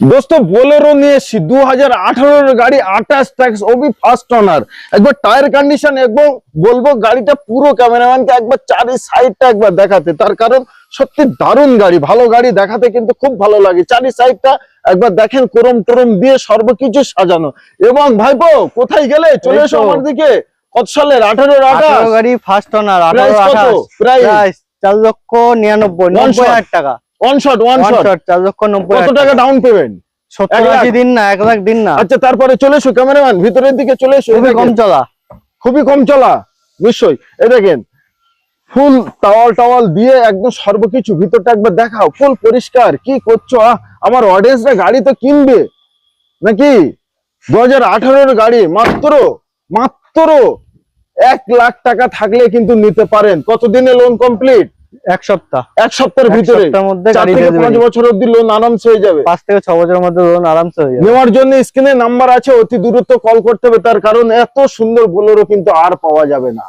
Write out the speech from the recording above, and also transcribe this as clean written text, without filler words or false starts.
দোস্ত বোলেরো নিয়ে এসছি 2018 গাড়ি, 28 ট্যাক্স, ওবি ফার্স্ট ওনার। একবার টায়ার কন্ডিশন এবং বলবো গাড়িটা পুরো, ক্যামেরাম্যানকে একবার চারি সাইডটা একবার দেখাতে, তার কারণ সত্যি দারুণ গাড়ি, ভালো গাড়ি দেখাতে কিন্তু খুব ভালো লাগে। চারি সাইডটা একবার দেখেন, ক্রোম টোরম দিয়ে সর্বকিছু সাজানো। এবং ভাইপো কোথায় গেলে, চলে এসো আমার দিকে। কত সালের? 18 গাড়ি ফার্স্ট ওনার, 18 প্রাইস 4,99,90,000 টাকা। ওয়ান শট 4,90,000 কত টাকা ডাউন পেমেন্ট? 70-80 দিন না, 1 লাখ দিন না। আচ্ছা, তারপরে চলে এসো ক্যামেরাম্যান, ভিতরের দিকে চলে এসো। খুবই কম চলা, খুবই কম চলা, নিশ্চয়ই। এই দেখেন ফুল টাওয়াল দিয়ে একদম সর্বকিছু, ভিতরটা একবার দেখাও, ফুল পরিষ্কার। কি করছো? আমার অডিয়েন্সরা গাড়ি তো কিনবে নাকি? 2018 গাড়ি, মাত্র 1 লাখ টাকা থাকলে কিন্তু নিতে পারেন। কতদিনে লোন কমপ্লিট? 1 সপ্তাহ। 1 সপ্তাহের ভিতরে, 4 থেকে 5 বছর অব্দি লোন আরামসে হয়ে যাবে। 5 থেকে 6 বছরের মধ্যে লোন আরামসে হয়ে যাবে। নেওয়ার জন্য স্ক্রিনে নাম্বার আছে, অতি দ্রুত কল করতে হবে, তার কারণ এত সুন্দর বোলেরো কিন্তু আর পাওয়া যাবে না।